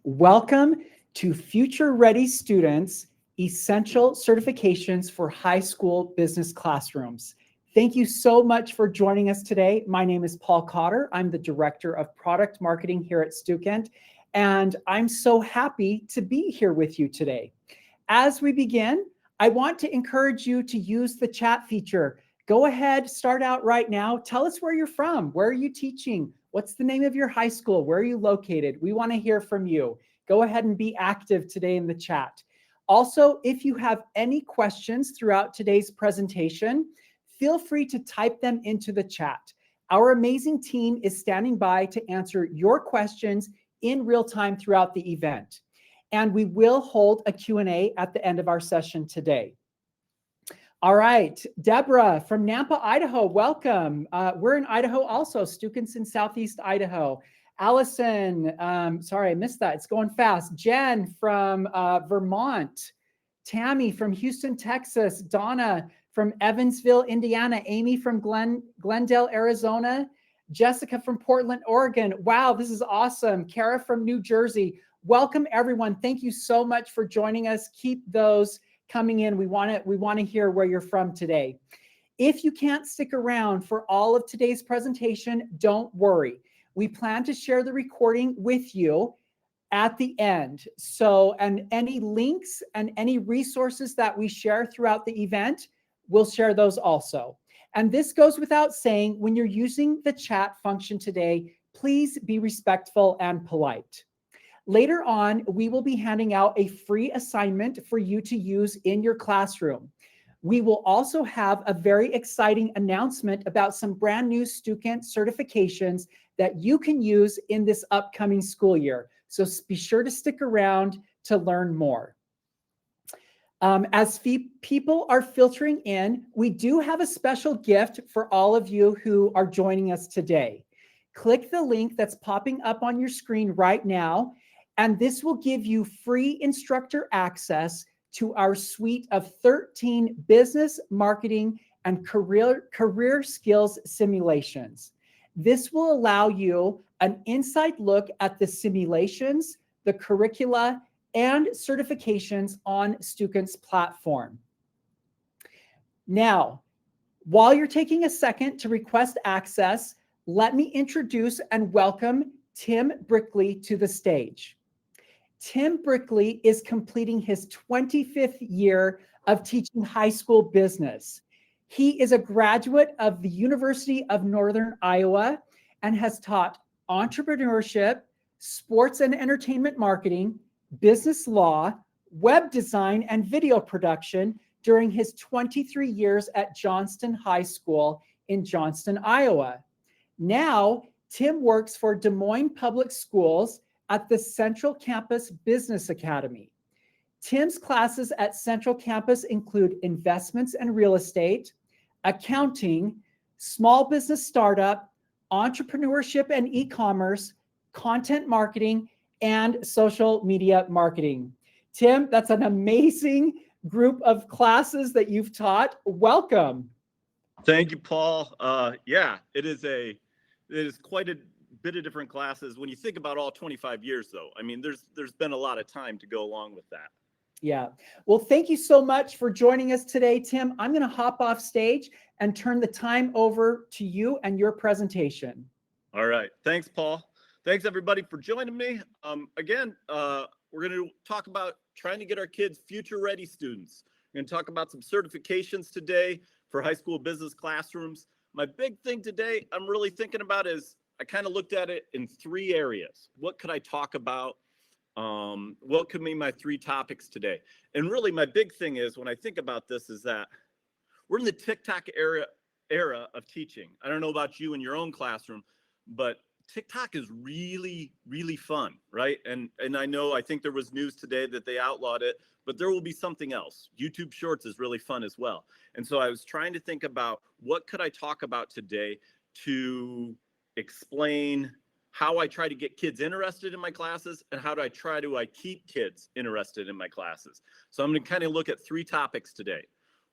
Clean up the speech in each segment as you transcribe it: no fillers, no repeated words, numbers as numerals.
Welcome to Future Ready Students, Essential Certifications for High School Business Classrooms. Thank you so much for joining us today. My name is Paul Cotter. I'm the Director of Product Marketing here at Stukent, and I'm so happy to be here with you today. As we begin, I want to encourage you to use the chat feature. Go ahead, start out right now. Tell us where you're from. Where are you teaching? What's the name of your high school? Where are you located? We want to hear from you. Go ahead and be active today in the chat. Also, if you have any questions throughout today's presentation, feel free to type them into the chat. Our amazing team is standing by to answer your questions in real time throughout the event. And we will hold a Q&A at the end of our session today. All right, Deborah from Nampa, Idaho, welcome. We're in Idaho also, Stukent's in Southeast Idaho. Allison, sorry, I missed that. It's going fast. Jen from Vermont. Tammy from Houston, Texas. Donna from Evansville, Indiana. Amy from Glendale, Arizona. Jessica from Portland, Oregon. Wow, this is awesome. Kara from New Jersey. Welcome, everyone. Thank you so much for joining us. Keep those coming in. We want to hear where you're from today. If you can't stick around for all of today's presentation, don't worry. We plan to share the recording with you at the end. So, and any links and any resources that we share throughout the event, we'll share those also. And this goes without saying, when you're using the chat function today, please be respectful and polite. Later on, we will be handing out a free assignment for you to use in your classroom. We will also have a very exciting announcement about some brand new Stukent certifications that you can use in this upcoming school year. So be sure to stick around to learn more. As people are filtering in, we do have a special gift for all of you who are joining us today. Click the link that's popping up on your screen right now, and this will give you free instructor access to our suite of 13 business, marketing, and career skills simulations. This will allow you an inside look at the simulations, the curricula, and certifications on Stukent's platform. Now, while you're taking a second to request access, let me introduce and welcome Tim Brickley to the stage. Tim Brickley is completing his 25th year of teaching high school business. He is a graduate of the University of Northern Iowa and has taught entrepreneurship, sports and entertainment marketing, business law, web design, and video production during his 23 years at Johnston High School in Johnston, Iowa. Now, Tim works for Des Moines Public Schools at the Central Campus Business Academy. Tim's classes at Central Campus include investments and real estate, accounting, small business startup, entrepreneurship and e-commerce, content marketing, and social media marketing. Tim, that's an amazing group of classes that you've taught. Welcome. Thank you, Paul. Yeah, it is quite a bit of different classes. When you think about all 25 years, though, I mean, there's been a lot of time to go along with that. Yeah. Well, thank you so much for joining us today, Tim. I'm going to hop off stage and turn the time over to you and your presentation. All right. Thanks, Paul. Thanks, everybody, for joining me. Again, we're going to talk about trying to get our kids future-ready students. We're going to talk about some certifications today for high school business classrooms. My big thing today I'm really thinking about is I kind of looked at it in three areas. What could I talk about? What could be my three topics today? And really my big thing is when I think about this is that we're in the TikTok era of teaching. I don't know about you in your own classroom, but TikTok is really, really fun, right? And I think there was news today that they outlawed it, but there will be something else. YouTube Shorts is really fun as well. And so I was trying to think about what could I talk about today to explain how I try to get kids interested in my classes and how do I try to keep kids interested in my classes. So I'm going to kind of look at three topics today.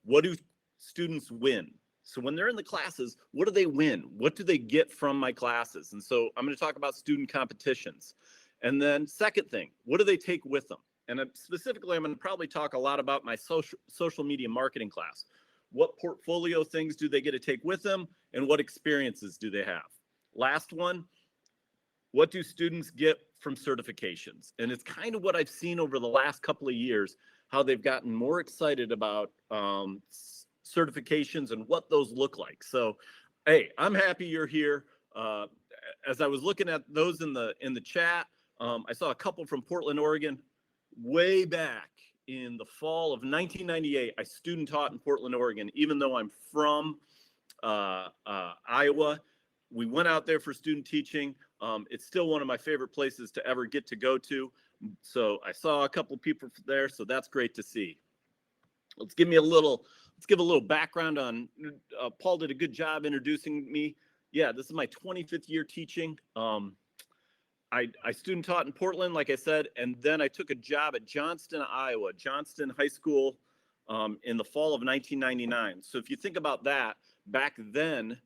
What do students win? So when they're in the classes, what do they win? What do they get from my classes? And so I'm going to talk about student competitions. And then second thing, what do they take with them? And specifically, I'm going to probably talk a lot about my social media marketing class. What portfolio things do they get to take with them, and what experiences do they have? Last one, what do students get from certifications? And it's kind of what I've seen over the last couple of years, how they've gotten more excited about certifications and what those look like. So, hey, I'm happy you're here. As I was looking at those in the chat, I saw a couple from Portland, Oregon. Way back in the fall of 1998, I student taught in Portland, Oregon, even though I'm from Iowa. We went out there for student teaching. It's still one of my favorite places to ever get to go to. So I saw a couple of people there, so that's great to see. Let's give a little background on, Paul did a good job introducing me. Yeah, this is my 25th year teaching. I student taught in Portland, like I said, and then I took a job at Johnston, Iowa, Johnston High School in the fall of 1999. So if you think about that, back then,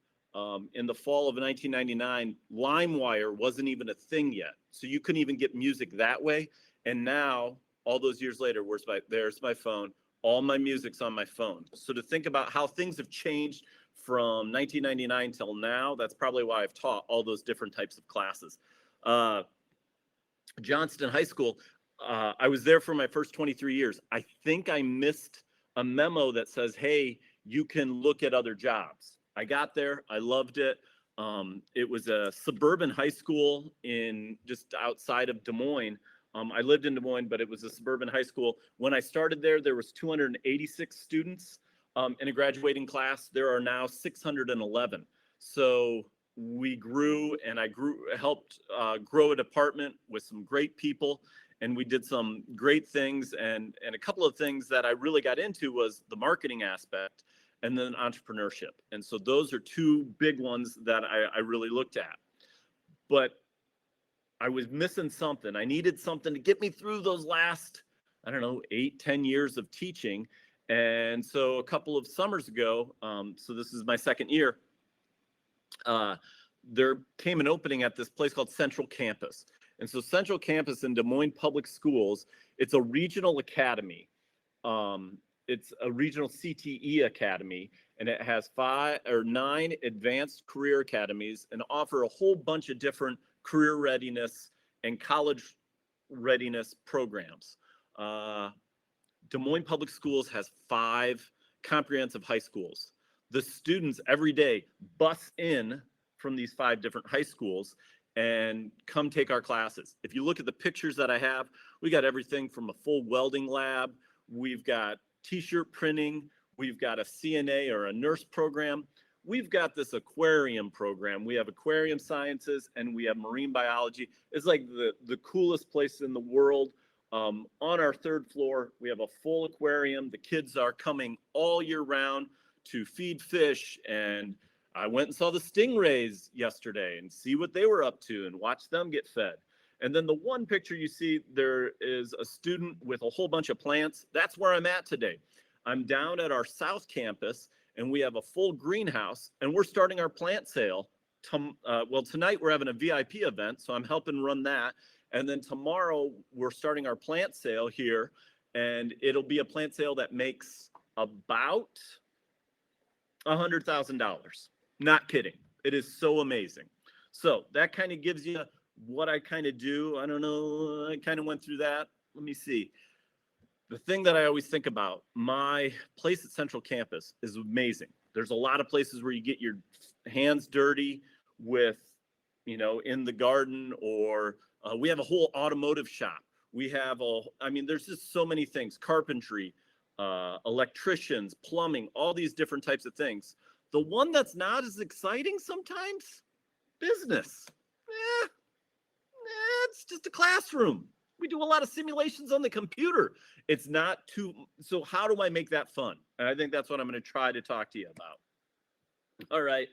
in the fall of 1999, LimeWire wasn't even a thing yet. So you couldn't even get music that way. And now, all those years later, there's my phone. All my music's on my phone. So to think about how things have changed from 1999 till now, that's probably why I've taught all those different types of classes. Johnston High School, I was there for my first 23 years. I think I missed a memo that says, hey, you can look at other jobs. I got there. I loved it. It was a suburban high school in just outside of Des Moines. I lived in Des Moines, but it was a suburban high school. When I started there was 286 students in a graduating class. There are now 611. So we grew, and I helped grow a department with some great people, and we did some great things. And a couple of things that I really got into was the marketing aspect and then entrepreneurship. And so those are two big ones that I really looked at. But I was missing something. I needed something to get me through those last, 8-10 years of teaching. And so a couple of summers ago, so this is my second year, there came an opening at this place called Central Campus. And so Central Campus in Des Moines Public Schools, it's a regional academy. It's a regional CTE academy, and it has 5 or 9 advanced career academies and offer a whole bunch of different career readiness and college readiness programs. Des Moines Public Schools has 5 comprehensive high schools. The students every day bus in from these 5 different high schools and come take our classes. If you look at the pictures that I have, we got everything from a full welding lab. We've got t-shirt printing. We've got a CNA or a nurse program. We've got this aquarium program. We have aquarium sciences, and we have marine biology. It's like the coolest place in the world. On our 3rd floor, we have a full aquarium. The kids are coming all year round to feed fish, and I went and saw the stingrays yesterday and see what they were up to and watch them get fed. And then the one picture you see, there is a student with a whole bunch of plants. That's where I'm at today. I'm down at our South Campus, and we have a full greenhouse, and we're starting our plant sale. Tonight we're having a VIP event, so I'm helping run that. And then tomorrow we're starting our plant sale here, and it'll be a plant sale that makes about $100,000. Not kidding. It is so amazing. So that kind of gives you what I kind of do. I don't know. I kind of went through that. Let me see. The thing that I always think about, my place at Central Campus is amazing. There's a lot of places where you get your hands dirty with, in the garden, or we have a whole automotive shop. We have there's just so many things, carpentry, electricians, plumbing, all these different types of things. The one that's not as exciting sometimes, business. It's just a classroom. We do a lot of simulations on the computer. It's not so how do I make that fun? And I think that's what I'm going to try to talk to you about. All right.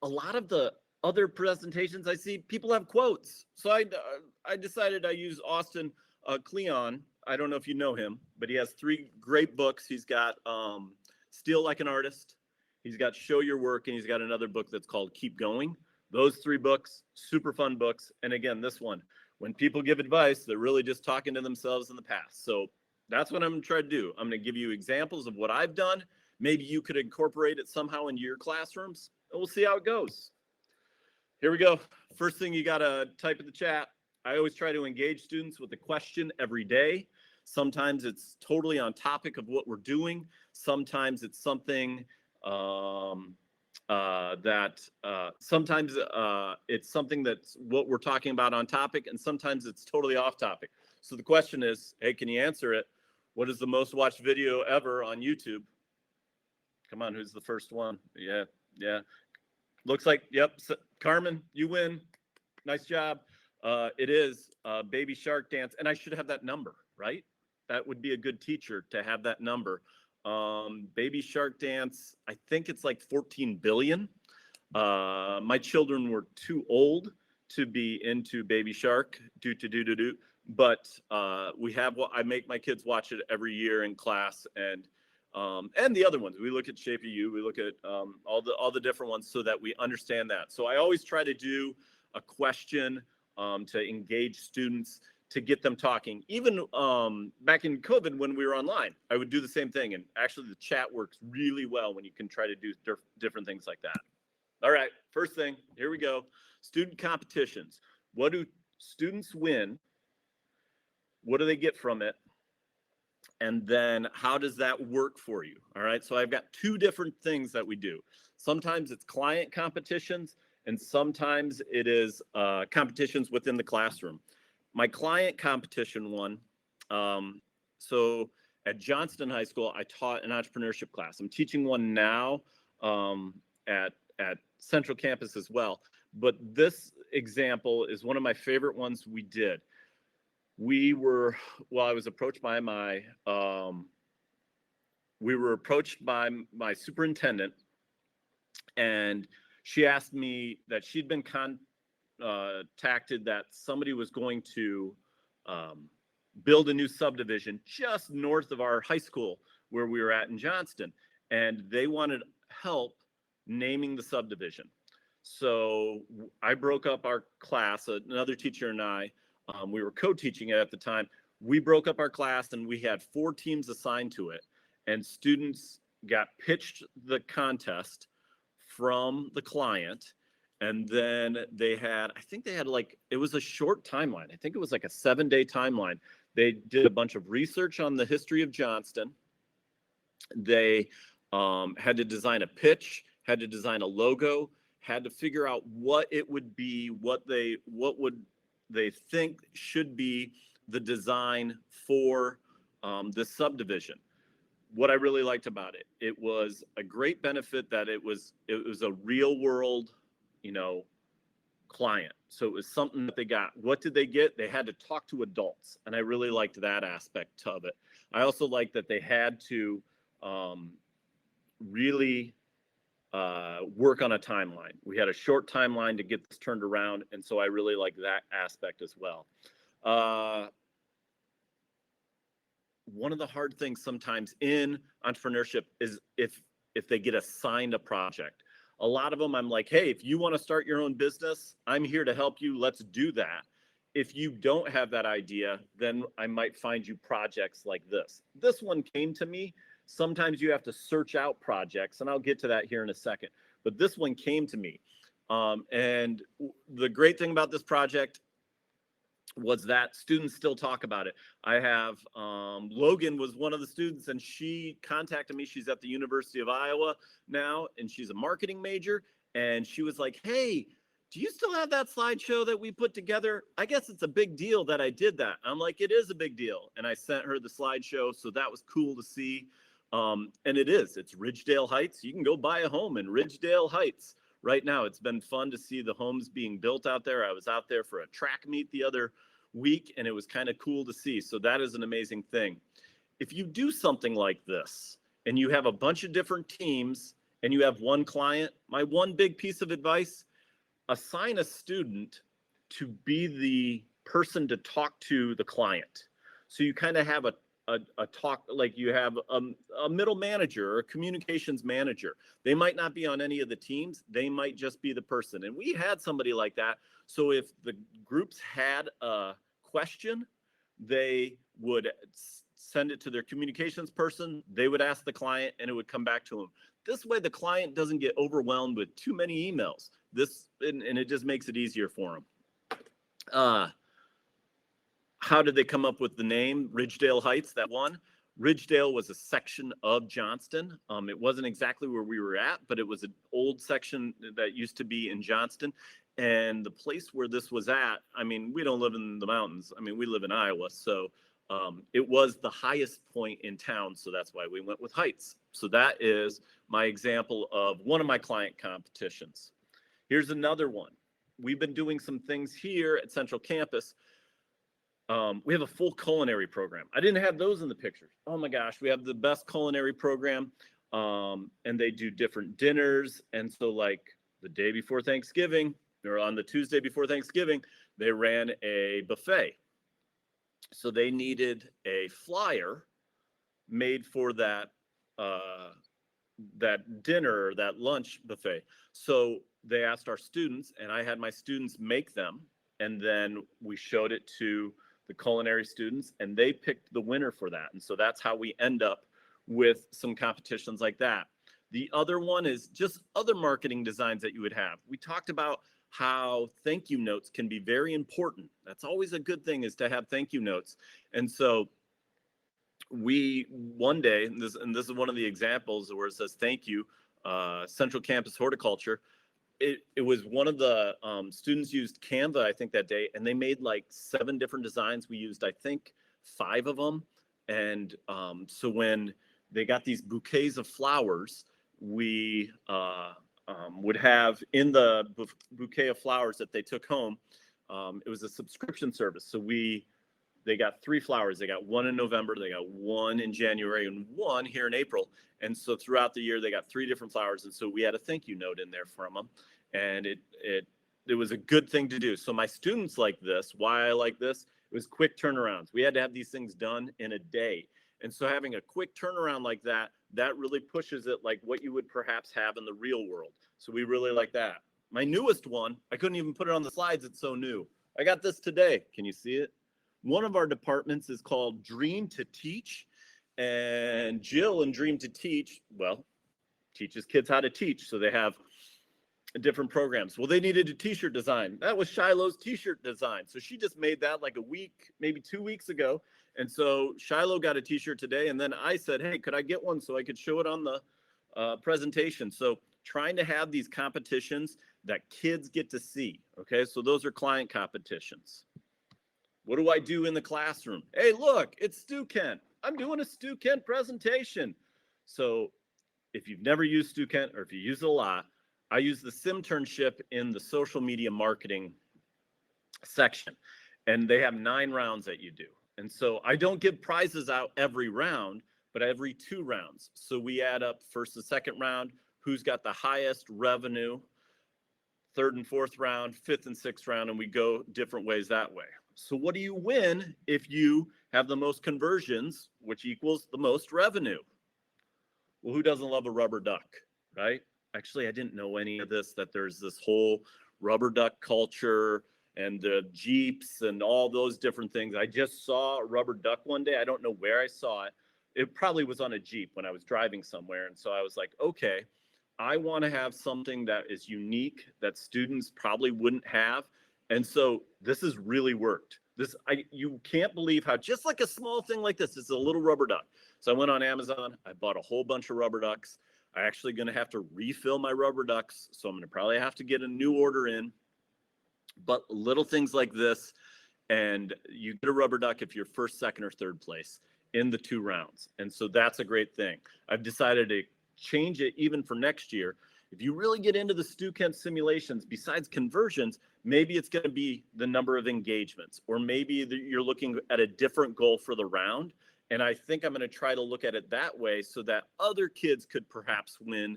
A lot of the other presentations I see, people have quotes. So I decided I use Austin Kleon. I don't know if you know him, but he has 3 great books. He's got Steal Like an Artist. He's got Show Your Work, and he's got another book that's called Keep Going. Those 3 books, super fun books. And again, this one, when people give advice, they're really just talking to themselves in the past. So that's what I'm going to try to do. I'm going to give you examples of what I've done. Maybe you could incorporate it somehow into your classrooms, and we'll see how it goes. Here we go. First thing you got to type in the chat. I always try to engage students with a question every day. Sometimes it's totally on topic of what we're doing. Sometimes it's something sometimes it's something that's what we're talking about on topic, and sometimes it's totally off topic. So the question is, hey, can you answer it? What is the most watched video ever on YouTube? Come on, who's the first one? Yeah. Looks like, yep, Carmen, you win. Nice job. It is Baby Shark Dance, and I should have that number, right? That would be a good teacher to have that number. Baby Shark Dance, I think it's like 14 billion. My children were too old to be into Baby Shark, but I make my kids watch it every year in class, and the other ones. We look at Shape of You, we look at all the different ones so that we understand that. So I always try to do a question to engage students, to get them talking. Even back in COVID when we were online, I would do the same thing. And actually the chat works really well when you can try to do different things like that. All right, first thing, here we go. Student competitions. What do students win? What do they get from it? And then how does that work for you? All right, so I've got 2 different things that we do. Sometimes it's client competitions, and sometimes it is competitions within the classroom. My client competition one, so at Johnston High School, I taught an entrepreneurship class. I'm teaching one now at Central Campus as well. But this example is one of my favorite ones we did. I was approached by my superintendent, and she asked me that she'd been contacted that somebody was going to build a new subdivision just north of our high school where we were at in Johnston, and they wanted help naming the subdivision. So I broke up our class, another teacher and I, we were co-teaching it at the time. We broke up our class and we had 4 teams assigned to it, and students got pitched the contest from the client. And then it was a short timeline. I think it was like a 7-day timeline. They did a bunch of research on the history of Johnston. They had to design a pitch, had to design a logo, had to figure out what it would be, what would they think should be the design for this subdivision. What I really liked about it, it was a great benefit that it was a real world, client. So it was something that they got. What did they get? They had to talk to adults, and I really liked that aspect of it. I also liked that they had to really work on a timeline. We had a short timeline to get this turned around, and so I really like that aspect as well. One of the hard things sometimes in entrepreneurship is if they get assigned a project. A lot of them, I'm like, hey, if you want to start your own business, I'm here to help you. Let's do that. If you don't have that idea, then I might find you projects like this. This one came to me. Sometimes you have to search out projects, and I'll get to that here in a second. But this one came to me. And the great thing about this project was that students still talk about it. I have Logan was one of the students, and she contacted me. She's at the University of Iowa now, and she's a marketing major. And she was like, hey, do you still have that slideshow that we put together? I guess it's a big deal that I did that. I'm like, it is a big deal. And I sent her the slideshow. So that was cool to see. And it's Ridgedale Heights. You can go buy a home in Ridgedale Heights right now. It's been fun to see the homes being built out there. I was out there for a track meet the other week, and it was kind of cool to see. So that is an amazing thing. If you do something like this and you have a bunch of different teams and you have one client, my one big piece of advice, assign a student to be the person to talk to the client. So you kind of have a talk, like you have a middle manager or a communications manager. They might not be on any of the teams. They might just be the person. And we had somebody like that. So if the groups had a question, they would send it to their communications person. They would ask the client and it would come back to them. This way, the client doesn't get overwhelmed with too many emails. And it just makes it easier for them. How did they come up with the name Ridgedale Heights? That one, Ridgedale was a section of Johnston. It wasn't exactly where we were at, but it was an old section that used to be in Johnston. And the place where this was at, I mean, we don't live in the mountains. I mean, we live in Iowa. So it was the highest point in town. So that's why we went with Heights. So that is my example of one of my client competitions. Here's another one. We've been doing some things here at Central Campus. We have a full culinary program. I didn't have those in the pictures. Oh my gosh, we have the best culinary program. And they do different dinners. And so like the day before Thanksgiving, or on the Tuesday before Thanksgiving, they ran a buffet. So they needed a flyer made for that dinner or that lunch buffet. So they asked our students, and I had my students make them. And then we showed it to the culinary students, and they picked the winner for that. And so that's how we end up with some competitions like that. The other one is just other marketing designs that you would have. We talked about how thank you notes can be very important. That's always a good thing, is to have thank you notes. And so we one day, and this is one of the examples where it says thank you, Central Campus Horticulture. It was one of the students used Canva, I think, that day, and they made like 7 different designs. We used, I think, 5 of them. And so when they got these bouquets of flowers, we would have in the bouquet of flowers that they took home, it was a subscription service. So they got 3 flowers. They got 1 in November, they got 1 in January, and 1 here in April. And so throughout the year, they got 3 different flowers. And so we had a thank you note in there from them. And it was a good thing to do. So my students like this. Why I like this? It was quick turnarounds. We had to have these things done in a day. And so having a quick turnaround like that really pushes it like what you would perhaps have in the real world. So we really like that. My newest one, I couldn't even put it on the slides. It's so new. I got this today. Can you see it? One of our departments is called Dream to Teach. And Jill in Dream to Teach, well, teaches kids how to teach. So they have different programs. Well, they needed a t-shirt design. That was Shiloh's t-shirt design. So she just made that like a week, maybe 2 weeks ago. And so Shiloh got a t-shirt today. And then I said, hey, could I get one so I could show it on the presentation? So trying to have these competitions that kids get to see. Okay, so those are client competitions. What do I do in the classroom? Hey, look, it's Stukent. I'm doing a Stukent presentation. So if you've never used Stukent, or if you use it a lot, I use the Simternship in the social media marketing section. And they have 9 rounds that you do. And so I don't give prizes out every round, but every 2 rounds. So we add up first and second round, who's got the highest revenue, 3rd and 4th round, 5th and 6th round, and we go different ways that way. So what do you win if you have the most conversions, which equals the most revenue? Well, who doesn't love a rubber duck, right? Actually, I didn't know any of this, that there's this whole rubber duck culture and the Jeeps and all those different things. I just saw a rubber duck one day. I don't know where I saw it. It probably was on a Jeep when I was driving somewhere. And so I was like, okay, I want to have something that is unique that students probably wouldn't have. And so this has really worked. You can't believe how just like a small thing like this, it's a little rubber duck. So I went on Amazon, I bought a whole bunch of rubber ducks. I'm actually going to have to refill my rubber ducks. So I'm going to probably have to get a new order in. But little things like this, and you get a rubber duck if you're 1st, 2nd, or 3rd place in the 2 rounds. And so that's a great thing. I've decided to change it even for next year. If you really get into the Stukent simulations, besides conversions, maybe it's going to be the number of engagements, or maybe you're looking at a different goal for the round. And I think I'm going to try to look at it that way so that other kids could perhaps win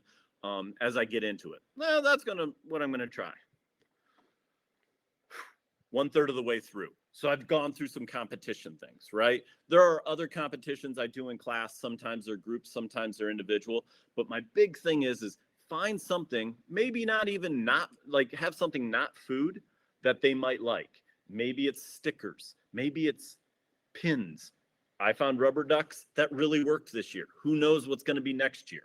as I get into it. Well, that's what I'm going to try. 1/3 of the way through. So I've gone through some competition things, right? There are other competitions I do in class. Sometimes they're groups, sometimes they're individual. But my big thing is find something, maybe not even not like have something not food that they might like. Maybe it's stickers, maybe it's pins. I found rubber ducks that really worked this year. Who knows what's going to be next year?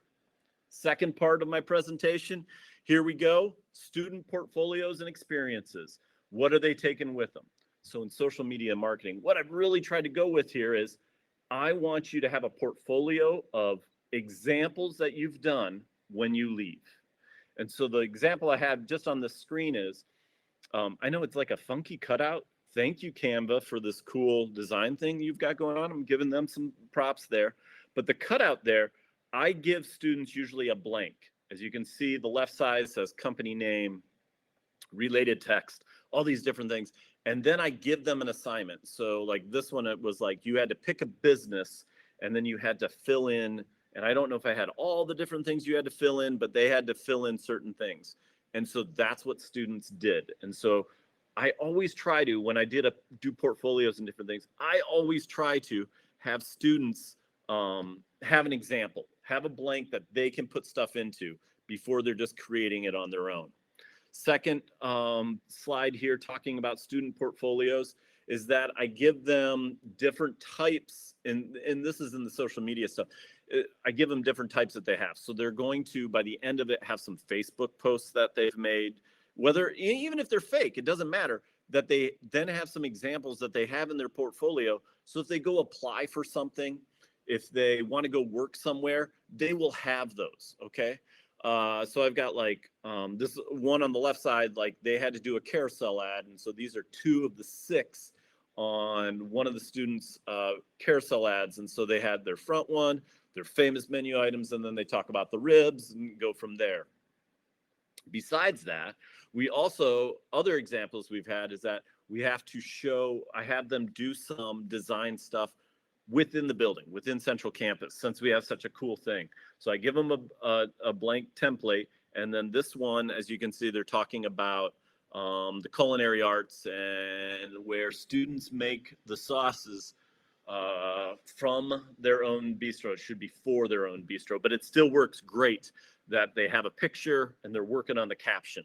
Second part of my presentation, here we go. Student portfolios and experiences. What are they taking with them? So in social media marketing, what I've really tried to go with here is I want you to have a portfolio of examples that you've done when you leave. And so the example I have just on the screen is, I know it's like a funky cutout. Thank you, Canva, for this cool design thing you've got going on. I'm giving them some props there. But the cutout there, I give students usually a blank. As you can see, the left side says company name, related text, all these different things. And then I give them an assignment. So like this one, it was like you had to pick a business and then you had to fill in, and I don't know if I had all the different things you had to fill in, but they had to fill in certain things. And so that's what students did. And so I always try to, when I do portfolios and different things, I always try to have students have an example, have a blank that they can put stuff into before they're just creating it on their own. Second slide here talking about student portfolios is that I give them different types, and this is in the social media stuff. I give them different types that they have. So they're going to, by the end of it, have some Facebook posts that they've made, whether, even if they're fake, it doesn't matter, that they then have some examples that they have in their portfolio. So if they go apply for something, if they want to go work somewhere, they will have those, okay? So I've got like this one on the left side, like they had to do a carousel ad. And so these are 2 of the 6 on one of the students' carousel ads. And so they had their front one, their famous menu items, and then they talk about the ribs and go from there. Besides that, we also, other examples we've had is that we have to show, I have them do some design stuff within the building, within Central Campus, since we have such a cool thing. So I give them a blank template, and then this one, as you can see, they're talking about the culinary arts and where students make the sauces from their own bistro. It should be for their own bistro, but it still works great that they have a picture and they're working on the caption,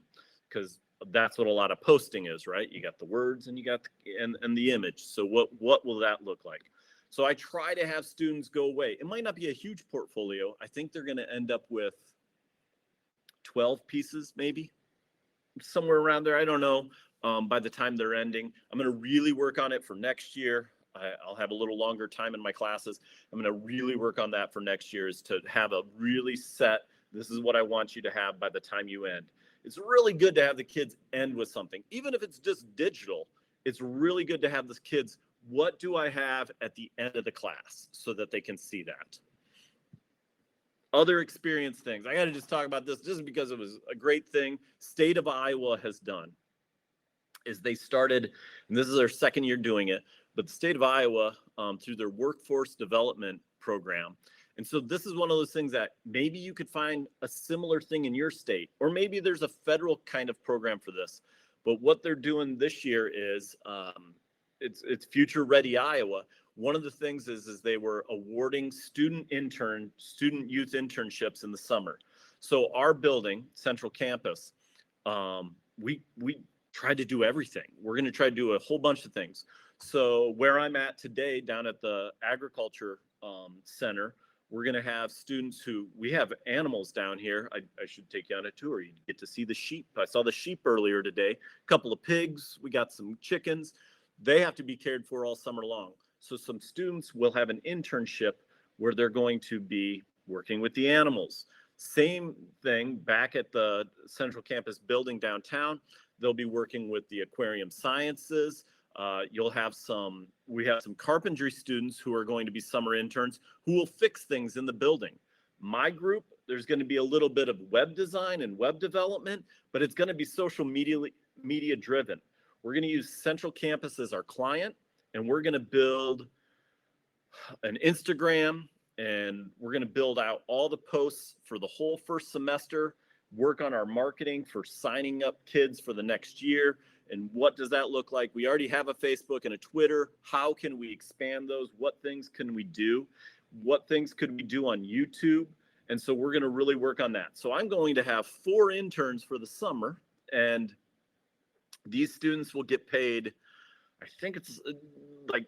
because that's what a lot of posting is, right? You got the words and you got and the image. So what will that look like? So I try to have students go away. It might not be a huge portfolio. I think they're going to end up with 12 pieces, maybe somewhere around there. I don't know. By the time they're ending, I'm going to really work on it for next year. I'll have a little longer time in my classes. I'm going to really work on that for next year, is to have a really set, this is what I want you to have by the time you end. It's really good to have the kids end with something. Even if it's just digital, it's really good to have the kids, what do I have at the end of the class, so that they can see that. Other experience things. I got to just talk about this just because it was a great thing State of Iowa has done, is they started, and this is their second year doing it, but the State of Iowa, through their workforce development program. And so this is one of those things that maybe you could find a similar thing in your state, or maybe there's a federal kind of program for this. But what they're doing this year is it's Future Ready Iowa. One of the things is they were awarding student youth internships in the summer. So our building, Central Campus, we tried to do everything. We're going to try to do a whole bunch of things. So where I'm at today, down at the agriculture center, we're going to have students who, we have animals down here. I should take you on a tour. You get to see the sheep. I saw the sheep earlier today, a couple of pigs. We got some chickens. They have to be cared for all summer long. So some students will have an internship where they're going to be working with the animals. Same thing back at the Central Campus building downtown. They'll be working with the aquarium sciences. We have some carpentry students who are going to be summer interns who will fix things in the building. My group, there's going to be a little bit of web design and web development, but it's going to be social media driven. We're going to use Central Campus as our client, and we're going to build an Instagram, and we're going to build out all the posts for the whole first semester, work on our marketing for signing up kids for the next year, And what does that look like? We already have a Facebook and a Twitter. How can we expand those? What things can we do? What things could we do on YouTube? And so we're going to really work on that. So I'm going to have 4 interns for the summer, and these students will get paid, I think it's like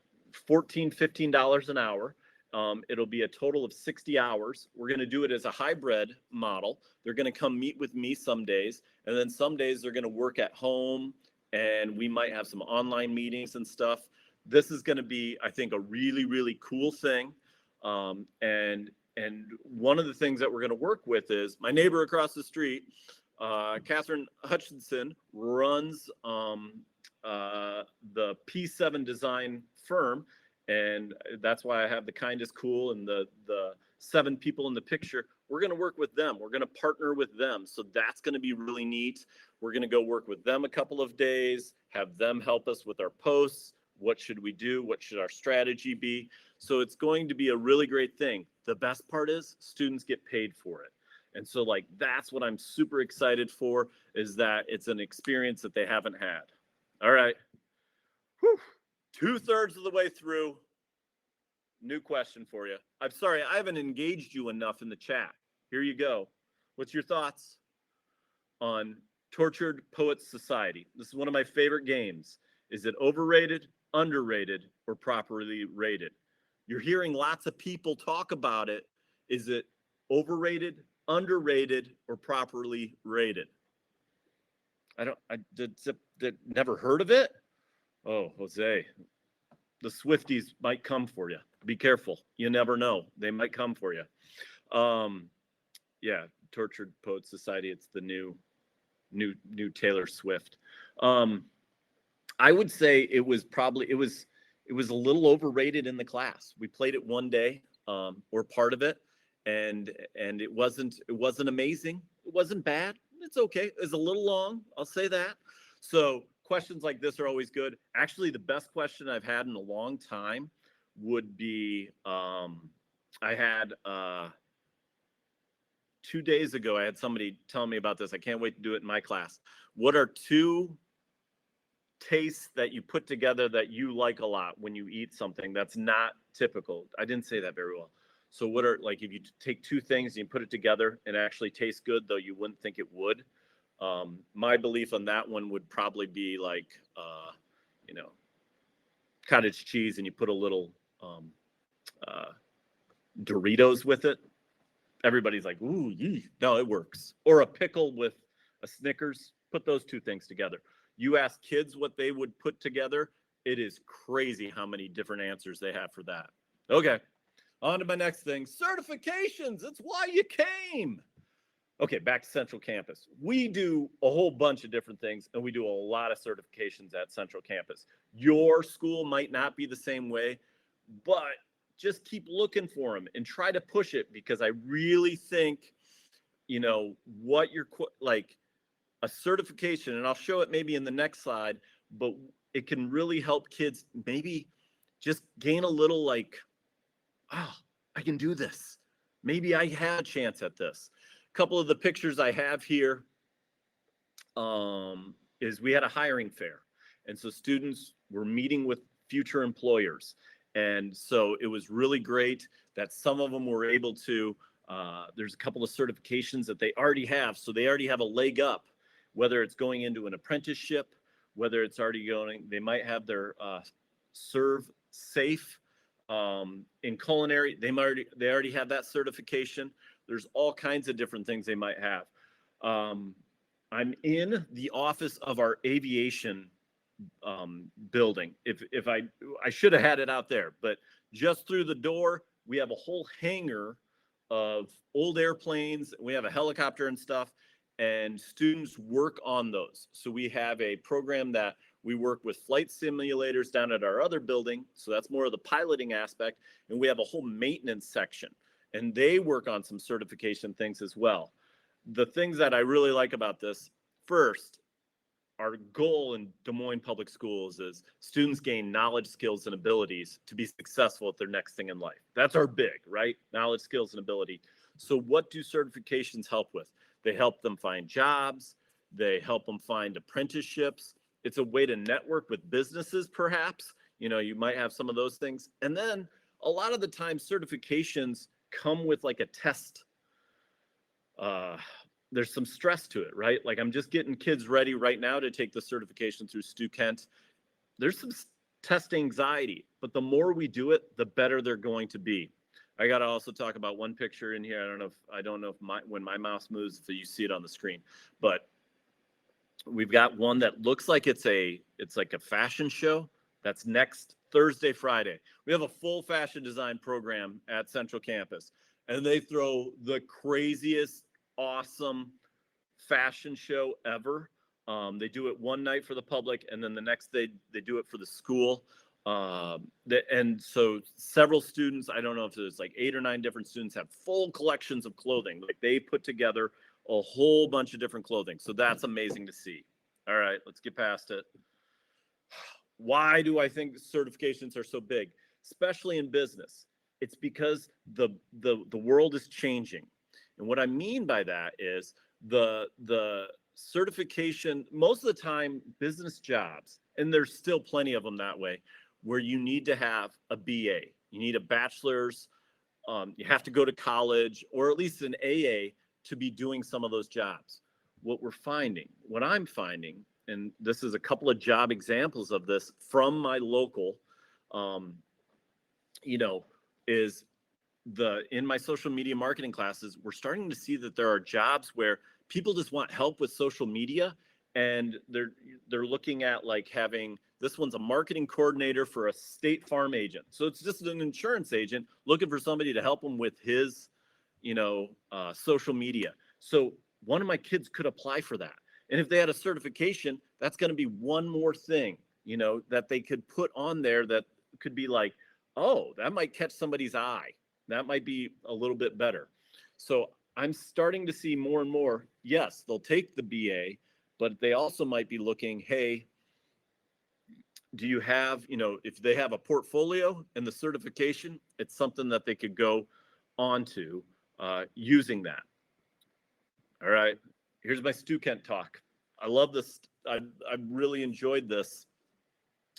$14, $15 an hour. It'll be a total of 60 hours. We're going to do it as a hybrid model. They're going to come meet with me some days, and then some days they're going to work at home, and we might have some online meetings and stuff. This is going to be, I think, a really, really cool thing. And one of the things that we're going to work with is my neighbor across the street, Catherine Hutchinson, runs the P7 design firm. And that's why I have the Kind is Cool and the 7 people in the picture. We're going to work with them. We're going to partner with them. So that's going to be really neat. We're going to go work with them a couple of days, have them help us with our posts. What should we do? What should our strategy be? So it's going to be a really great thing. The best part is students get paid for it. And so like, that's what I'm super excited for, is that it's an experience that they haven't had. All right. Whew. 2/3 of the way through. New question for you. I'm sorry, I haven't engaged you enough in the chat. Here you go. What's your thoughts on Tortured Poets Society? This is one of my favorite games. Is it overrated, underrated, or properly rated? You're hearing lots of people talk about it. Is it overrated, underrated, or properly rated? I never heard of it. Oh, Jose, the Swifties might come for you. Be careful. You never know. They might come for you. Yeah, Tortured Poets Society. It's the new Taylor Swift. I would say it was a little overrated in the class. We played it one day, or part of it, and it wasn't amazing. It wasn't bad. It's okay. It was a little long. I'll say that. So questions like this are always good. Actually, the best question I've had in a long time would be, I had 2 days ago, I had somebody telling me about this. I can't wait to do it in my class. What are 2 tastes that you put together that you like a lot when you eat something that's not typical? I didn't say that very well. So what are, like, if you take 2 things and you put it together and it actually tastes good, though you wouldn't think it would? My belief on that one would probably be like, cottage cheese, and you put a little Doritos with it. Everybody's like, ooh, yee. No, it works. Or a pickle with a Snickers. Put those 2 things together. You ask kids what they would put together, it is crazy how many different answers they have for that. Okay, on to my next thing. Certifications. It's why you came. Okay, back to Central Campus. We do a whole bunch of different things, and we do a lot of certifications at Central Campus. Your school might not be the same way, but just keep looking for them and try to push it, because I really think, what you're like, a certification, and I'll show it maybe in the next slide, but it can really help kids maybe just gain a little like, I can do this. Maybe I had a chance at this. A couple of the pictures I have here is we had a hiring fair. And so students were meeting with future employers. And so it was really great that some of them were able to, there's a couple of certifications that they already have. So they already have a leg up, whether it's going into an apprenticeship, whether it's already going, they might have their serve safe in culinary. They already have that certification. There's all kinds of different things they might have. I'm in the office of our aviation building. If I should have had it out there, but just through the door, we have a whole hangar of old airplanes. We have a helicopter and stuff, and students work on those. So we have a program that we work with flight simulators down at our other building. So that's more of the piloting aspect. And we have a whole maintenance section, and they work on some certification things as well. The things that I really like about this, first, our goal in Des Moines Public Schools is students gain knowledge, skills, and abilities to be successful at their next thing in life. That's our big, right? Knowledge, skills, and ability. So what do certifications help with? They help them find jobs. They help them find apprenticeships. It's a way to network with businesses, perhaps. You might have some of those things. And then a lot of the time certifications come with like a test. There's some stress to it, right? Like I'm just getting kids ready right now to take the certification through Stukent. There's some test anxiety, but the more we do it, the better they're going to be. I got to also talk about one picture in here. I don't know if when my mouse moves, if you see it on the screen, but we've got one that looks like it's like a fashion show. That's next Thursday, Friday. We have a full fashion design program at Central Campus, and they throw the craziest, awesome fashion show ever. They do it one night for the public, and then the next day they do it for the school. And so several students, I don't know if there's like 8 or 9 different students, have full collections of clothing. Like they put together a whole bunch of different clothing. So that's amazing to see. All right, let's get past it. Why do I think certifications are so big, especially in business? It's because the world is changing. And what I mean by that is the certification, most of the time business jobs, and there's still plenty of them that way, where you need to have a BA, you need a bachelor's, you have to go to college or at least an AA to be doing some of those jobs. What I'm finding, and this is a couple of job examples of this from my local, is in my social media marketing classes, we're starting to see that there are jobs where people just want help with social media, and they're looking at like having, this one's a marketing coordinator for a State Farm agent. So it's just an insurance agent looking for somebody to help him with his, social media. So one of my kids could apply for that. And if they had a certification, that's going to be one more thing, that they could put on there that could be like, oh, that might catch somebody's eye. That might be a little bit better. So I'm starting to see more and more, yes, they'll take the BA, but they also might be looking, hey, do you have, if they have a portfolio and the certification, it's something that they could go on to using that. All right, here's my Stukent talk. I love this. I really enjoyed this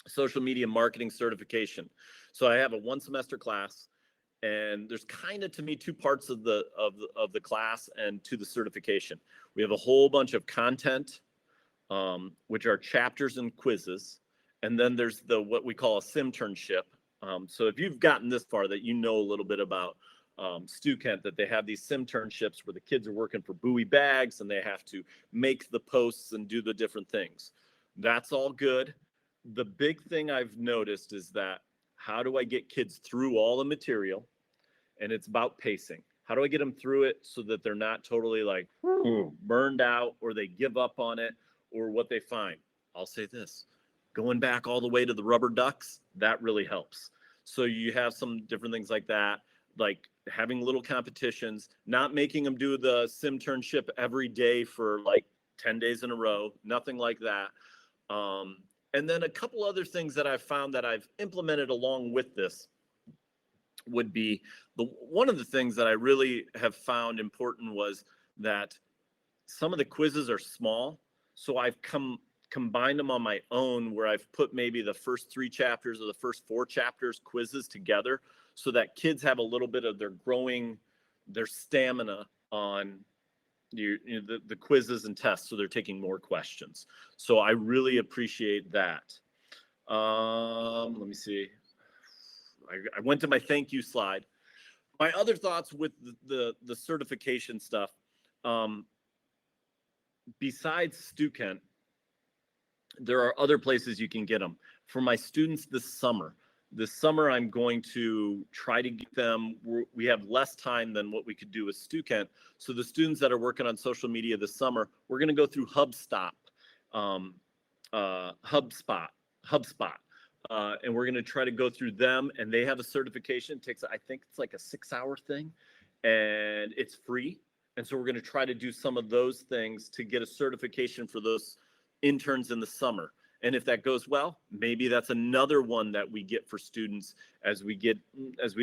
social media marketing certification. So I have a 1 semester class, and there's kind of, to me, 2 parts of the class and to the certification. We have a whole bunch of content, which are chapters and quizzes. And then there's what we call a Simternship. So if you've gotten this far, that you know a little bit about Stukent, that they have these Simternships where the kids are working for Bowie Bags and they have to make the posts and do the different things. That's all good. The big thing I've noticed is that, how do I get kids through all the material? And it's about pacing. How do I get them through it so that they're not totally like burned out, or they give up on it, or what they find? I'll say this, going back all the way to the rubber ducks, that really helps. So you have some different things like that, like having little competitions, not making them do the Simternship every day for like 10 days in a row, nothing like that. And then a couple other things that I've found that I've implemented along with this would be, one of the things that I really have found important was that some of the quizzes are small. So I've combined them on my own, where I've put maybe the first 3 chapters or the first 4 chapters quizzes together, so that kids have a little bit of their stamina on the quizzes and tests, so they're taking more questions. So I really appreciate that. Let me see. I went to my thank you slide. My other thoughts with the certification stuff, besides Stukent, there are other places you can get them. For my students this summer, I'm going to try to get them, we have less time than what we could do with Stukent. So the students that are working on social media this summer, we're going to go through HubSpot. And we're going to try to go through them, and they have a certification. It takes, I think it's like a 6-hour thing, and it's free. And so we're going to try to do some of those things to get a certification for those interns in the summer. And if that goes well, maybe that's another one that we get for students as we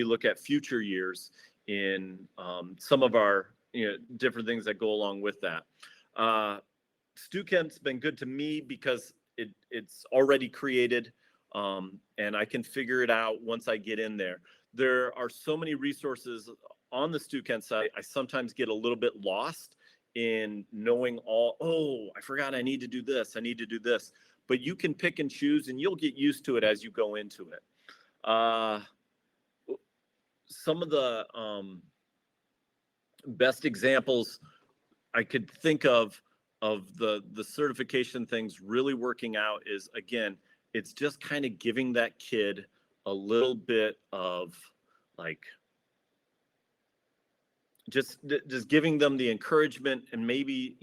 look at future years in some of our different things that go along with that. Stukent's been good to me because it's already created, and I can figure it out once I get in there. There are so many resources on the Stukent site. I sometimes get a little bit lost in knowing I forgot I need to do this. I need to do this. But you can pick and choose, and you'll get used to it as you go into it. Some of the best examples I could think of the certification things really working out is, again, it's just kind of giving that kid a little bit of like just giving them the encouragement and maybe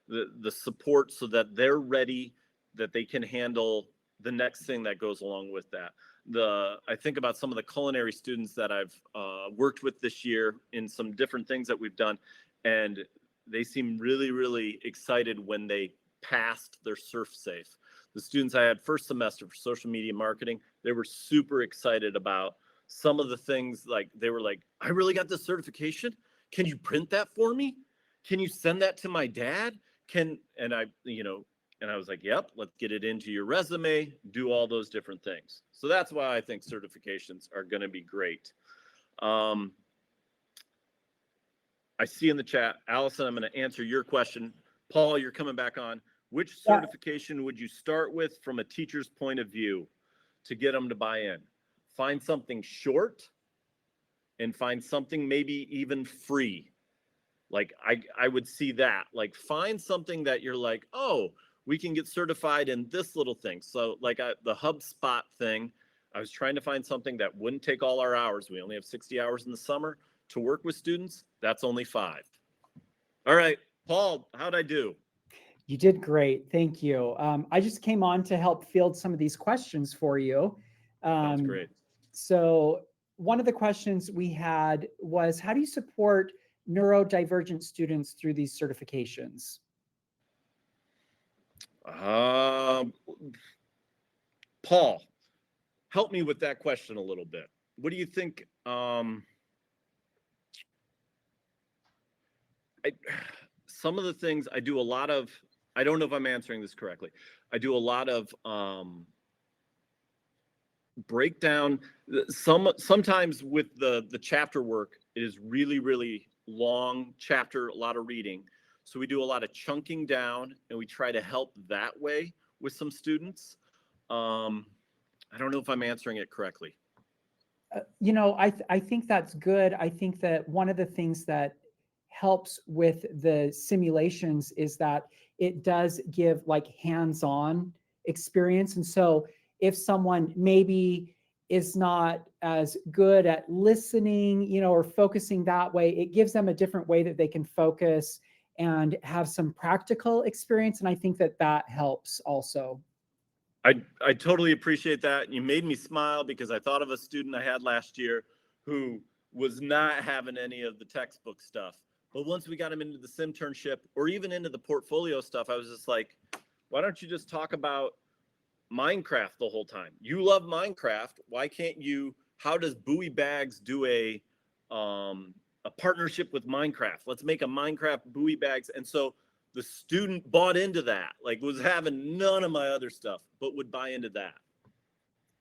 the support so that they're ready, that they can handle the next thing that goes along with that. I think about some of the culinary students that I've worked with this year in some different things that we've done, and they seem really, really excited when they passed their surf safe. The students I had first semester for social media marketing, they were super excited about some of the things. Like they were like, I really got this certification. Can you print that for me? Can you send that to my dad? And I was like, yep, let's get it into your resume, do all those different things. So that's why I think certifications are going to be great. I see in the chat, Allison, I'm going to answer your question. Paul, you're coming back on. Which certification would you start with from a teacher's point of view to get them to buy in? Find something short and find something maybe even free. Like I would see that. Like find something that you're like, oh, we can get certified in this little thing. So like the HubSpot thing, I was trying to find something that wouldn't take all our hours. We only have 60 hours in the summer to work with students. That's only 5. All right, Paul, how'd I do? You did great. Thank you. I just came on to help field some of these questions for you. Sounds great. So one of the questions we had was, how do you support neurodivergent students through these certifications? Paul, help me with that question a little bit. What do you think? Some of the things I do a lot of, I don't know if I'm answering this correctly. I do a lot of breakdown. Sometimes with the chapter work, it is really, really long chapter, a lot of reading. So we do a lot of chunking down, and we try to help that way with some students. I don't know if I'm answering it correctly. I think that's good. I think that one of the things that helps with the simulations is that it does give like hands-on experience. And so if someone maybe is not as good at listening, or focusing that way, it gives them a different way that they can focus and have some practical experience. And I think that that helps also. I totally appreciate that. You made me smile because I thought of a student I had last year who was not having any of the textbook stuff. But once we got him into the Simternship or even into the portfolio stuff, I was just like, why don't you just talk about Minecraft the whole time? You love Minecraft. Why can't you? How does Bowie Bags do a partnership with Minecraft? Let's make a Minecraft Bowie Bags. And so the student bought into that, like was having none of my other stuff, but would buy into that.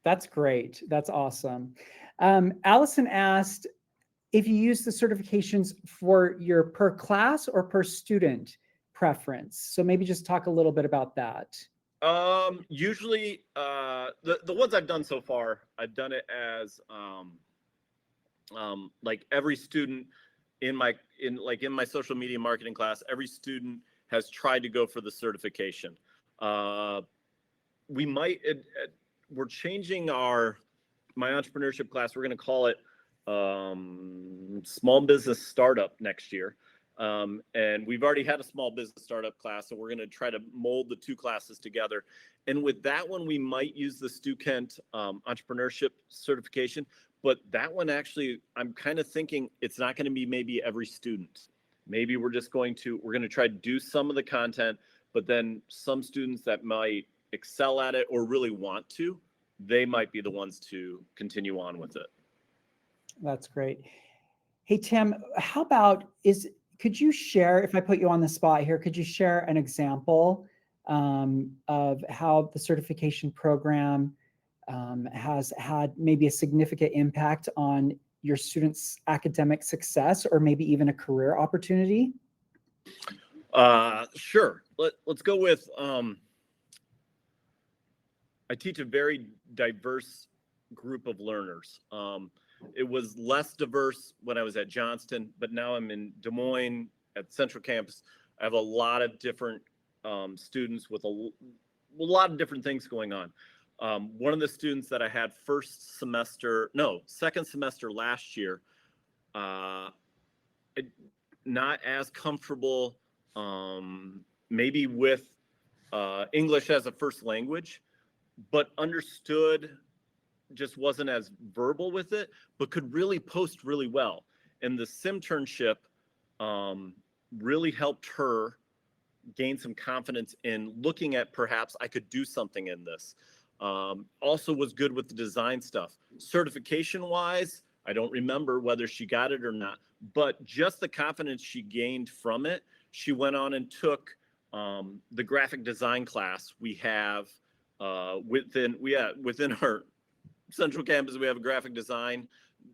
That's great. That's awesome. Allison asked if you use the certifications for your per class or per student preference. So maybe just talk a little bit about that. Usually, the ones I've done so far, I've done it as like every student in my social media marketing class, every student has tried to go for the certification. We might, we're changing my entrepreneurship class. We're going to call it small business startup next year. And we've already had a small business startup class, so we're going to try to mold the 2 classes together. And with that one, we might use the Stukent entrepreneurship certification. But that one, actually, I'm kind of thinking it's not going to be maybe every student. Maybe we're going to try to do some of the content, but then some students that might excel at it or really want to, they might be the ones to continue on with it. That's great. Hey, Tim, how about, could you share, if I put you on the spot here, could you share an example of how the certification program has had maybe a significant impact on your students' academic success or maybe even a career opportunity? Sure. Let's go with, I teach a very diverse group of learners. It was less diverse when I was at Johnston, but now I'm in Des Moines at Central Campus. I have a lot of different students with a lot of different things going on. One of the students that I had second semester last year, not as comfortable maybe with English as a first language, but understood, just wasn't as verbal with it, but could really post really well. And the Simternship really helped her gain some confidence in looking at perhaps I could do something in this. Also was good with the design stuff. Certification wise, I don't remember whether she got it or not, but just the confidence she gained from it, she went on and took the graphic design class we have within our Central Campus. We have a graphic design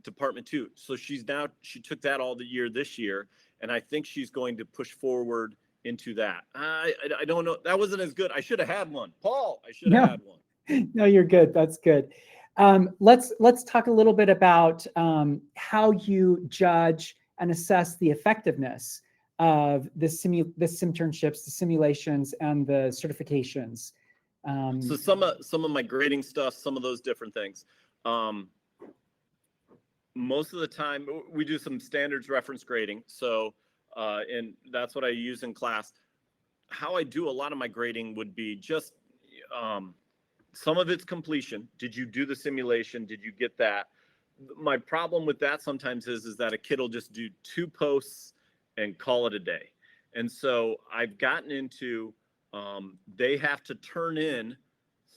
department too. So she took that all the year this year, and I think she's going to push forward into that. I don't know. That wasn't as good. I should have had one. Paul, I should have had one. No, you're good. That's good. Let's talk a little bit about how you judge and assess the effectiveness of the Simternships, the simulations, and the certifications. So some of my grading stuff, some of those different things. Most of the time, we do some standards reference grading. So, and that's what I use in class. How I do a lot of my grading would be just some of it's completion. Did you do the simulation? Did you get that? My problem with that sometimes is that a kid will just do 2 posts and call it a day. And so I've gotten into, they have to turn in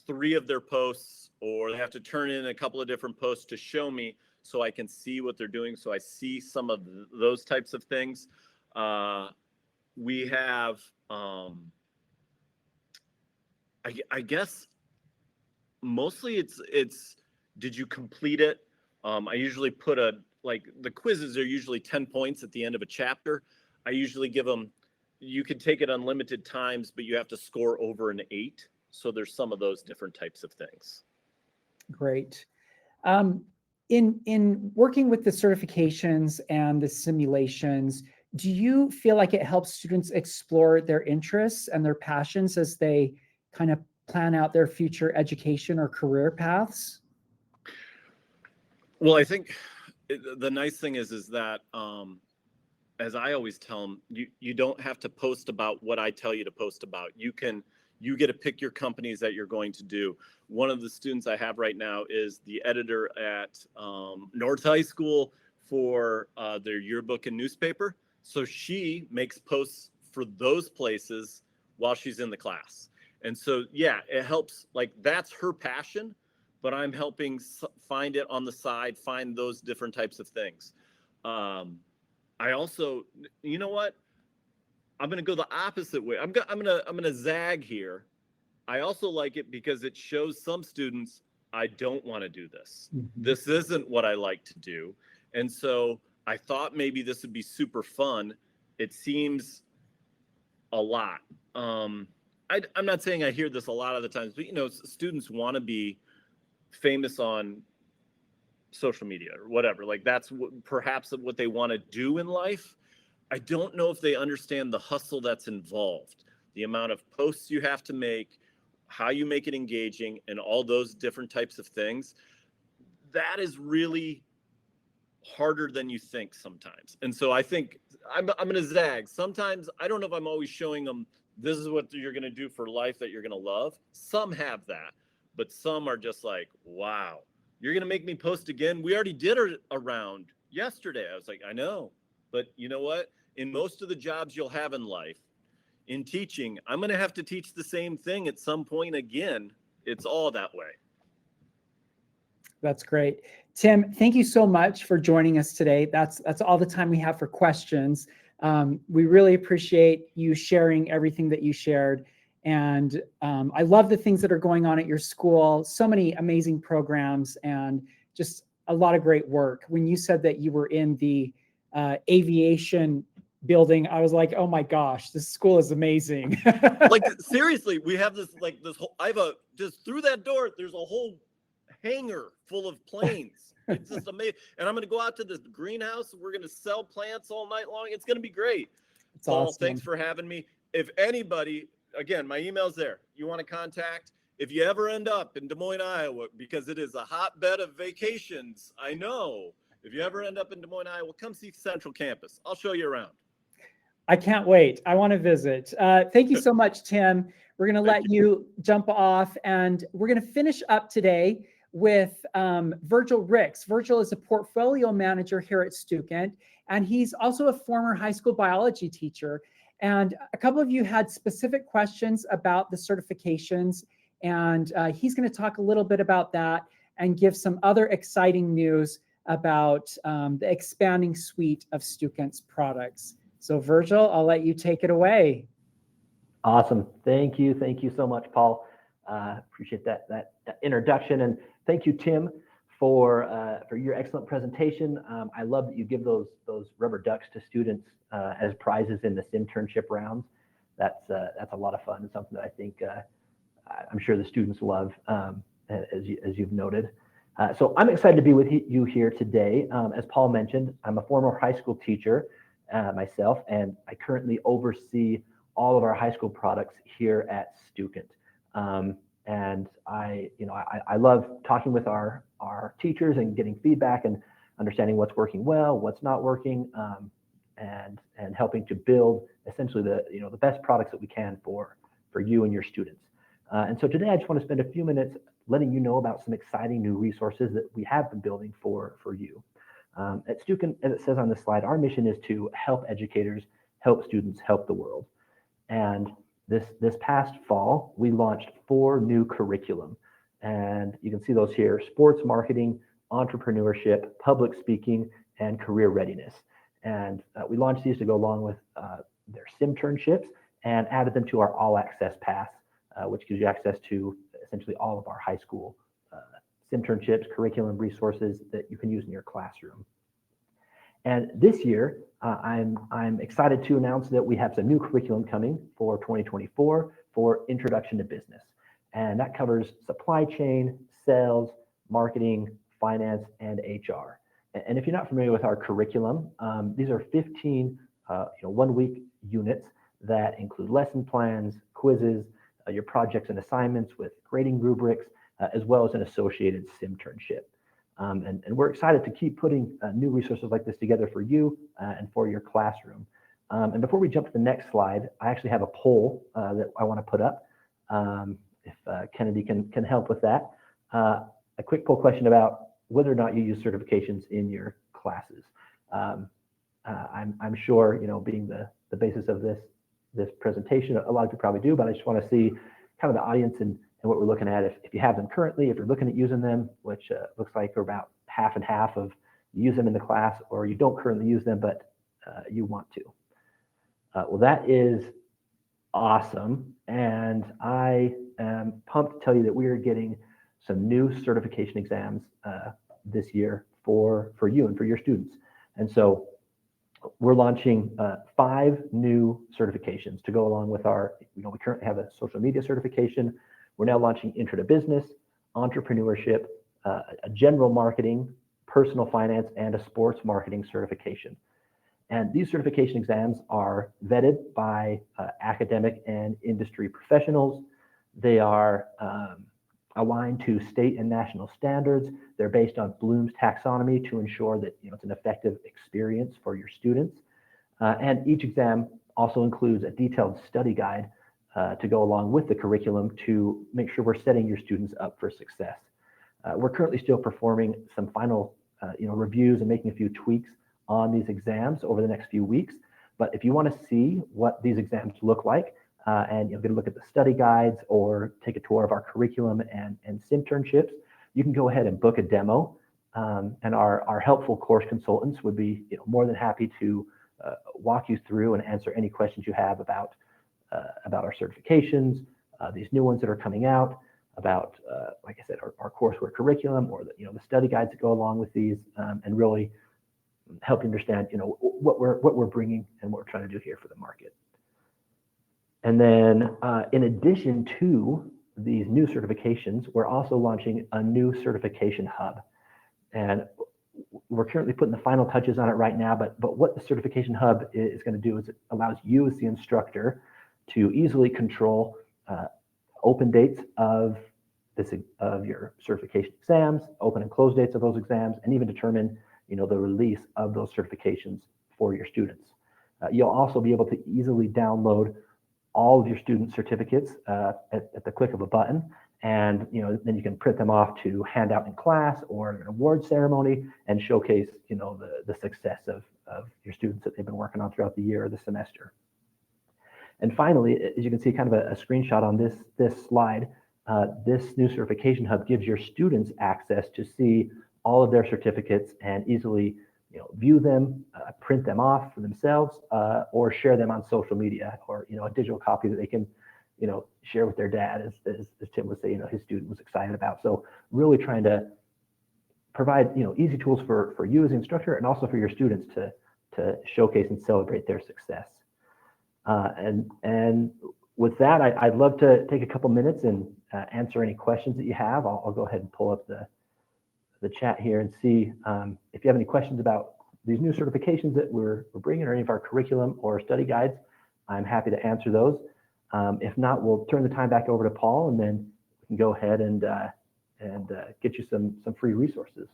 3 of their posts, or they have to turn in a couple of different posts to show me so I can see what they're doing. So I see some of those types of things. We have, I guess, mostly it's did you complete it? I usually put the quizzes are usually 10 points at the end of a chapter. I usually give them, you can take it unlimited times, but you have to score over an 8. So there's some of those different types of things. Great. In working with the certifications and the simulations, do you feel like it helps students explore their interests and their passions as they kind of plan out their future education or career paths? Well, I think the nice thing is that, as I always tell them, you don't have to post about what I tell you to post about. You get to pick your companies that you're going to do. One of the students I have right now is the editor at North High School for their yearbook and newspaper. So she makes posts for those places while she's in the class. And so, yeah, it helps. Like, that's her passion, but I'm helping find it on the side, find those different types of things. I also, you know what? I'm going to go the opposite way. I'm going to zag here. I also like it because it shows some students, I don't want to do this. Mm-hmm. This isn't what I like to do. And so I thought maybe this would be super fun. It seems a lot. I'm not saying I hear this a lot of the times, but students want to be famous on social media or whatever. Like, that's perhaps what they want to do in life. I don't know if they understand the hustle that's involved, the amount of posts you have to make, how you make it engaging, and all those different types of things. That is really harder than you think sometimes. And so I think I'm going to zag. Sometimes I don't know if I'm always showing them this is what you're going to do for life that you're going to love. Some have that, but some are just like, wow, you're going to make me post again? We already did a round yesterday. I was like, I know, but you know what? In most of the jobs you'll have in life, in teaching, I'm going to have to teach the same thing at some point again. It's all that way. That's great. Tim, thank you so much for joining us today. That's all the time we have for questions. We really appreciate you sharing everything that you shared. And I love the things that are going on at your school. So many amazing programs and just a lot of great work. When you said that you were in the aviation building, I was like, oh my gosh, this school is amazing. Like, seriously, we have this whole, just through that door, there's a whole hangar full of planes. It's just amazing. And I'm going to go out to this greenhouse. We're going to sell plants all night long. It's going to be great. It's Paul, awesome. thanks for having me. If anybody, again, my email's there. You want to contact, if you ever end up in Des Moines, Iowa, because it is a hotbed of vacations, I know. If you ever end up in Des Moines, Iowa, come see Central Campus. I'll show you around. I can't wait. I want to visit. Thank you so much, Tim. We're going to let you jump off, and we're going to finish up today with Virgil Ricks. Virgil is a portfolio manager here at Stukent, and he's also a former high school biology teacher. And a couple of you had specific questions about the certifications, and he's going to talk a little bit about that and give some other exciting news about the expanding suite of Stukent's products. So Virgil, I'll let you take it away. Awesome. Thank you. Thank you so much, Paul. Appreciate that introduction. And thank you, Tim, for your excellent presentation. I love that you give those rubber ducks to students as prizes in the Simternship rounds. That's a lot of fun and something that I think I'm sure the students love, as you've noted. So I'm excited to be with you here today. As Paul mentioned, I'm a former high school teacher myself, and I currently oversee all of our high school products here at Stukent. And I love talking with our teachers and getting feedback and understanding what's working well, what's not working, and helping to build essentially the best products that we can for you and your students. And so today I just want to spend a few minutes letting you know about some exciting new resources that we have been building for you. At Stukent, as it says on this slide, our mission is to help educators, help students, help the world. And this past fall, we launched 4 new curriculum. And you can see those here: sports marketing, entrepreneurship, public speaking, and career readiness. And we launched these to go along with their Simternships and added them to our all access pass, which gives you access to essentially all of our high school Simternships, curriculum resources that you can use in your classroom. And this year, I'm excited to announce that we have some new curriculum coming for 2024 for Introduction to Business. And that covers supply chain, sales, marketing, finance, and HR. And if you're not familiar with our curriculum, these are 15 one-week units that include lesson plans, quizzes, your projects and assignments with grading rubrics, as well as an associated Simternship. And we're excited to keep putting new resources like this together for you and for your classroom. And before we jump to the next slide, I actually have a poll that I want to put up. If Kennedy can help with that. A quick poll question about whether or not you use certifications in your classes. I'm sure, being the basis of this presentation, a lot of you probably do, but I just want to see kind of the audience and what we're looking at. If you have them currently, if you're looking at using them, which looks like we're about half and half of you use them in the class, or you don't currently use them, but you want to. Well, that is awesome. And I am pumped to tell you that we are getting some new certification exams this year for you and for your students. And so we're launching 5 new certifications to go along with our, we currently have a social media certification. We're now launching Intro to Business, Entrepreneurship, a general marketing, personal finance, and a sports marketing certification. And these certification exams are vetted by academic and industry professionals. They are aligned to state and national standards. They're based on Bloom's taxonomy to ensure that it's an effective experience for your students. And each exam also includes a detailed study guide to go along with the curriculum to make sure we're setting your students up for success. We're currently still performing some final reviews and making a few tweaks on these exams over the next few weeks. But if you want to see what these exams look like, and get a look at the study guides or take a tour of our curriculum and Simternships, you can go ahead and book a demo. And our helpful course consultants would be more than happy to walk you through and answer any questions you have about our certifications, these new ones that are coming out, about, like I said, our courseware curriculum, or the study guides that go along with these, and really help you understand, what we're bringing and what we're trying to do here for the market. And then in addition to these new certifications, we're also launching a new certification hub. And we're currently putting the final touches on it right now, but what the certification hub is going to do is it allows you as the instructor to easily control open dates of your certification exams, open and close dates of those exams, and even determine the release of those certifications for your students. You'll also be able to easily download all of your student certificates at the click of a button, and then you can print them off to hand out in class or an award ceremony and showcase the success of your students that they've been working on throughout the year or the semester. And finally, as you can see, kind of a screenshot on this slide, this new certification hub gives your students access to see all of their certificates and easily view them, print them off for themselves, or share them on social media, or a digital copy that they can share with their dad, as Tim was saying, his student was excited about. So really trying to provide easy tools for you as the instructor, and also for your students to showcase and celebrate their success. And with that, I'd love to take a couple minutes and answer any questions that you have. I'll go ahead and pull up the chat here and see if you have any questions about these new certifications that we're bringing, or any of our curriculum or study guides. I'm happy to answer those. If not, we'll turn the time back over to Paul, and then we can go ahead and get you some free resources.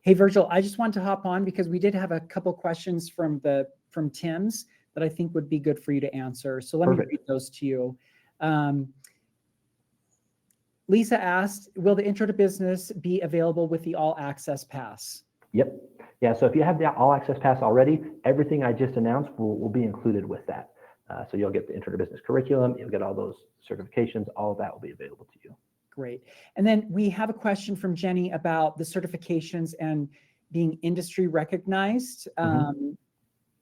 Hey, Virgil, I just want to hop on because we did have a couple questions from Tim's that I think would be good for you to answer. So let me read those to you. Lisa asked, will the Intro to Business be available with the All Access Pass? Yep. Yeah, so if you have the All Access Pass already, everything I just announced will be included with that. So you'll get the Intro to Business curriculum, you'll get all those certifications, all of that will be available to you. Great. And then we have a question from Jenny about the certifications and being industry recognized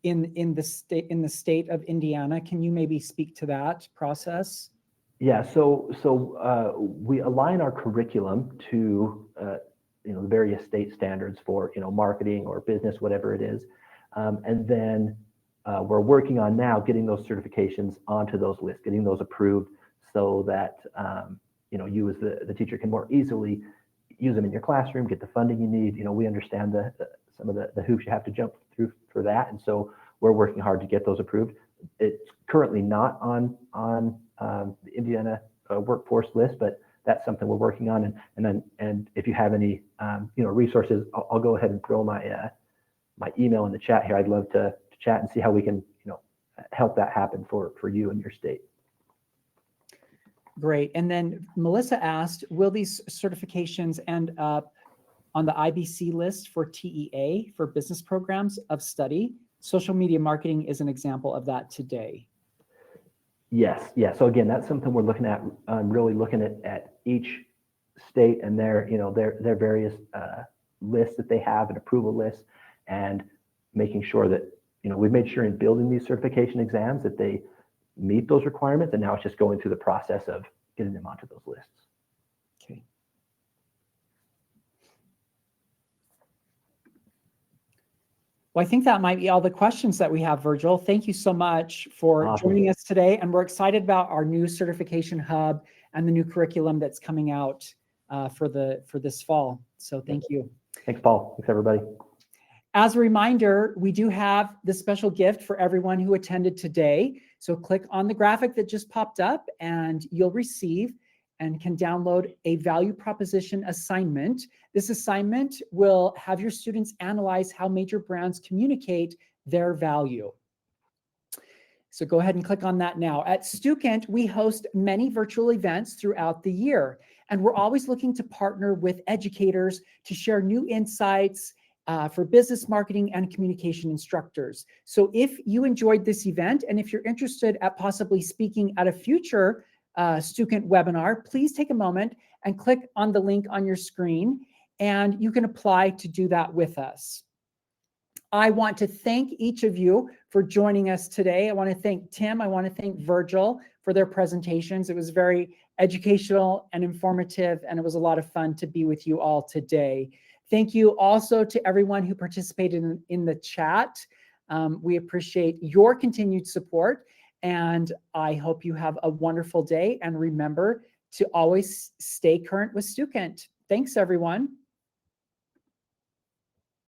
in the state of Indiana. Can you maybe speak to that process? Yeah, so we align our curriculum to the various state standards for marketing or business, whatever it is, and then we're working on now getting those certifications onto those lists, getting those approved, so that you as the teacher can more easily use them in your classroom, get the funding you need. We understand some of the hoops you have to jump through for that, and so we're working hard to get those approved. It's currently not on the Indiana workforce list, but that's something we're working on. And if you have any resources, I'll go ahead and throw my email in the chat here. I'd love to chat and see how we can help that happen for you and your state. Great. And then Melissa asked, will these certifications end up on the IBC list for TEA, for business programs of study? Social media marketing is an example of that today. Yes. Yeah. So again, that's something we're looking at, really looking at each state and their various lists that they have, and approval lists, and making sure that, we've made sure in building these certification exams that they meet those requirements. And now it's just going through the process of getting them onto those lists. Okay. Well, I think that might be all the questions that we have, Virgil. Thank you so much for joining us today. And we're excited about our new certification hub and the new curriculum that's coming out for this fall. So thank you. Thanks, Paul. Thanks, everybody. As a reminder, we do have this special gift for everyone who attended today. So click on the graphic that just popped up and you'll receive and can download a value proposition assignment. This assignment will have your students analyze how major brands communicate their value. So go ahead and click on that now. At Stukent, we host many virtual events throughout the year, and we're always looking to partner with educators to share new insights for business marketing and communication instructors. So if you enjoyed this event, and if you're interested at possibly speaking at a future Stukent webinar, please take a moment and click on the link on your screen, and you can apply to do that with us. I want to thank each of you for joining us today. I want to thank Tim. I want to thank Virgil for their presentations. It was very educational and informative, and it was a lot of fun to be with you all today. Thank you also to everyone who participated in the chat. We appreciate your continued support, and I hope you have a wonderful day. And remember to always stay current with Stukent. Thanks, everyone.